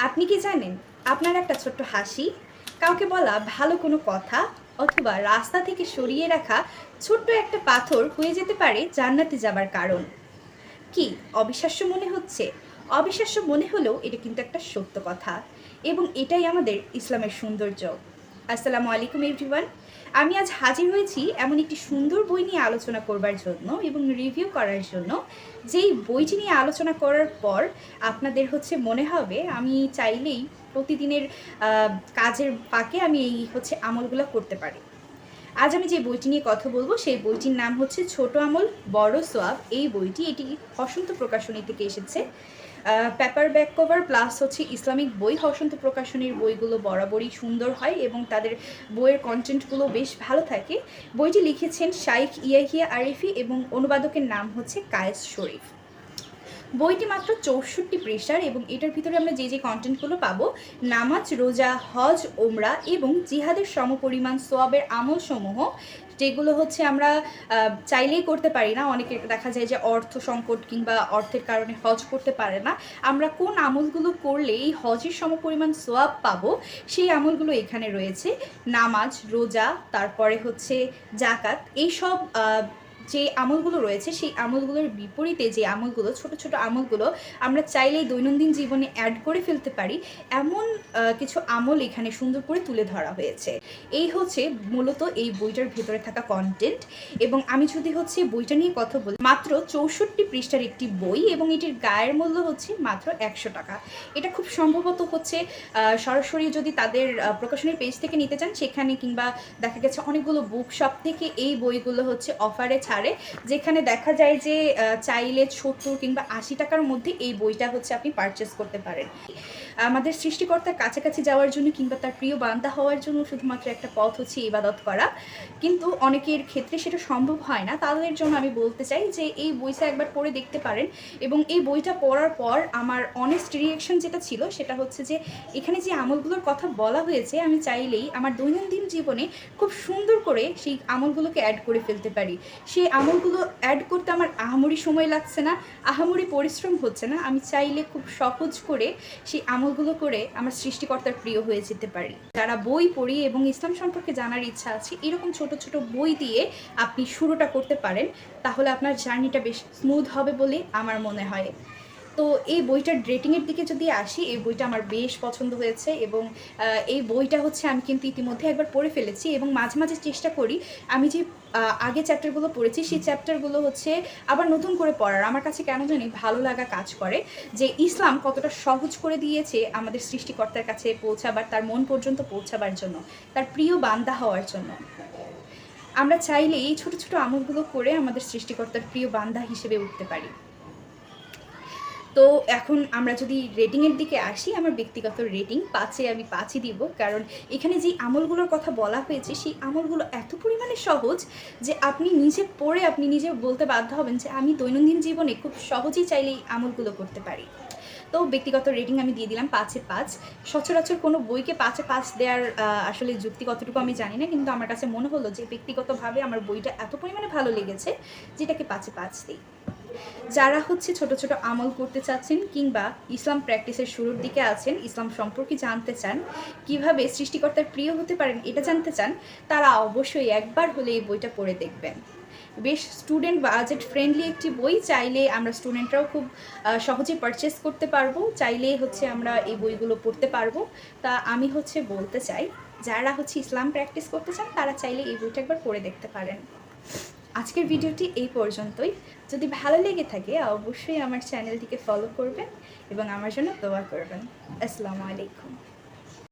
আপনি কি জানেন আপনার একটা ছোট্ট হাসি, কাউকে বলা ভালো কোনো কথা অথবা রাস্তা থেকে সরিয়ে রাখা ছোট্ট একটা পাথর হয়ে যেতে পারে জান্নাতে যাবার কারণ? কি অবিশ্বাস্য মনে হচ্ছে? অবিশ্বাস্য মনে হলেও এটা কিন্তু একটা সত্য কথা, এবং এটাই আমাদের ইসলামের সৌন্দর্য। আসসালামু আলাইকুম এভরিওয়ান। আমি আজ হাজির হয়েছি এমন একটি সুন্দর বই নিয়ে আলোচনা করবার জন্য এবং রিভিউ করার জন্য, যেই বইটি নিয়ে আলোচনা করার পর আপনাদের মনে হবে আমি চাইলেই প্রতিদিনের কাজের ফাঁকে আমি এই আমলগুলো করতে পারি। আজ আমি যে বইটি নিয়ে কথা বলবো সেই বইটির নাম হচ্ছে ছোট আমল বড় সোয়াব। এই বইটি এটি হসন্ত প্রকাশনী থেকে এসেছে। Paper back cover plus Islamic বই। হসন্ত প্রকাশনীর বইগুলো বরাবরই সুন্দর হয় এবং তাদের বইয়ের কন্টেন্টগুলো বেশ ভালো থাকে। বইটি লিখেছেন শাইখ ইয়াহিয়া আরিফি এবং অনুবাদকের নাম হচ্ছে কায়েস শরীফ। বইটি মাত্র 64 পৃষ্ঠার এবং এটার ভিতরে আমরা যে কন্টেন্টগুলো পাবো, নামাজ, রোজা, হজ, ওমরা এবং জিহাদের সমপরিমাণ সোয়াবের আমলসমূহ, যেগুলো আমরা চাইলেই করতে পারি না। অনেকের দেখা যায় যে অর্থ সংকট কিংবা অর্থের কারণে হজ করতে পারে না। আমরা কোন আমলগুলো করলে এই হজের সমপরিমাণ সোয়াব পাবো, সেই আমলগুলো এখানে রয়েছে। নামাজ, রোজা, তারপরে জাকাত, এইসব যে আমলগুলো রয়েছে সেই আমলগুলোর বিপরীতে যে আমলগুলো, ছোট ছোট আমলগুলো আমরা চাইলেই দৈনন্দিন জীবনে অ্যাড করে ফেলতে পারি, এমন কিছু আমল এখানে সুন্দর করে তুলে ধরা হয়েছে। এই মূলত এই বইটার ভেতরে থাকা কন্টেন্ট। এবং আমি যদি বইটা নিয়ে কথা বলি, মাত্র 64 পৃষ্ঠার একটি বই এবং এটির গায়ের মূল্য মাত্র 100 টাকা। এটা খুব সম্ভবত সরাসরি যদি তাদের প্রকাশনের পেজ থেকে নিতে চান সেখানে, কিংবা দেখা গেছে অনেকগুলো বুক শপ থেকে এই বইগুলো অফারে ছাড়ে, যেখানে দেখা যায় যে চাইলে 70 কিংবা 80 টাকার মধ্যে এই বইটা আপনি পারচেস করতে পারেন। আমাদের সৃষ্টিকর্তার কাছাকাছি যাওয়ার জন্য কিংবা তার প্রিয় বান্দা হওয়ার জন্য শুধুমাত্র একটা পথ ইবাদত করা, কিন্তু অনেকের ক্ষেত্রে সেটা সম্ভব হয় না। তাদের জন্য আমি বলতে চাই যে এই বইটা একবার পড়ে দেখতে পারেন। এবং এই বইটা পড়ার পর আমার অনেস্ট রিঅ্যাকশন যেটা ছিল সেটা যে এখানে যে আমলগুলোর কথা বলা হয়েছে, আমি চাইলেই আমার দৈনন্দিন জীবনে খুব সুন্দর করে সেই আমলগুলোকে অ্যাড করে ফেলতে পারি। সেই আমলগুলো অ্যাড করতে আমার আহামরি সময় লাগছে না, আহামরি পরিশ্রম হচ্ছে না। আমি চাইলে খুব সহজ করে সেই আমলগুলো করে আমার সৃষ্টিকর্তার প্রিয় হয়ে যেতে পারি। যারা বই পড়ি এবং ইসলাম সম্পর্কে জানার ইচ্ছা আছে, এরকম ছোট ছোট বই দিয়ে আপনি শুরুটা করতে পারেন, তাহলে আপনার জার্নিটা বেশ স্মুথ হবে বলে আমার মনে হয়। তো এই বইটার রেটিংয়ের দিকে যদি আসি, এই বইটা আমার বেশ পছন্দ হয়েছে এবং এই বইটা আমি কিন্তু ইতিমধ্যে একবার পড়ে ফেলেছি এবং মাঝে মাঝে চেষ্টা করি আমি যে আগে চ্যাপ্টারগুলো পড়েছি সেই চ্যাপ্টারগুলো আবার নতুন করে পড়ার। আমার কাছে কেন জানি ভালো লাগা কাজ করে যে ইসলাম কতটা সহজ করে দিয়েছে আমাদের সৃষ্টিকর্তার কাছে পৌঁছাবার, তার মন পর্যন্ত পৌঁছাবার জন্য, তার প্রিয় বান্দা হওয়ার জন্য। আমরা চাইলে এই ছোট ছোট আমলগুলো করে আমাদের সৃষ্টিকর্তার প্রিয় বান্দা হিসেবে উঠতে পারি। তো এখন আমরা যদি রেটিংয়ের দিকে আসি, আমার ব্যক্তিগত রেটিং 5-এ আমি 5ই দিব, কারণ এখানে যে আমলগুলোর কথা বলা হয়েছে সেই আমলগুলো এত পরিমাণে সহজ যে আপনি নিজে পড়ে আপনি নিজে বলতে বাধ্য হবেন যে আমি দৈনন্দিন জীবনে খুব সহজেই চাইলে এই আমলগুলো করতে পারি। তো ব্যক্তিগত রেটিং আমি দিয়ে দিলাম 5-এ 5। সচরাচর কোনো বইকে 5-এ 5 দেওয়ার আসলে যুক্তি কতটুকু আমি জানি না, কিন্তু আমার কাছে মনে হলো যে ব্যক্তিগতভাবে আমার বইটা এত পরিমাণে ভালো লেগেছে যেটাকে 5-এ 5 দিই। যারা ছোট ছোট আমল করতে চাচ্ছেন কিংবা ইসলাম প্র্যাকটিসের শুরুর দিকে আছেন, ইসলাম সম্পর্কে জানতে চান, কিভাবে সৃষ্টিকর্তার প্রিয় হতে পারেন এটা জানতে চান, তারা অবশ্যই একবার হলে এই বইটা পড়ে দেখবেন। বেশ স্টুডেন্ট বাজেট ফ্রেন্ডলি একটি বই, চাইলে আমরা স্টুডেন্টরাও খুব সহজে পারচেস করতে পারবো, চাইলে আমরা এই বইগুলো পড়তে পারবো। তা আমি বলতে চাই, যারা ইসলাম প্র্যাকটিস করতে চান তারা চাইলে এই বইটা একবার পড়ে দেখতে পারেন। আজকের ভিডিওটি এই পর্যন্তই। যদি ভালো লেগে থাকে অবশ্যই আমার চ্যানেলটিকে ফলো করবেন এবং আমার জন্য দোয়া করবেন। আসসালামু আলাইকুম।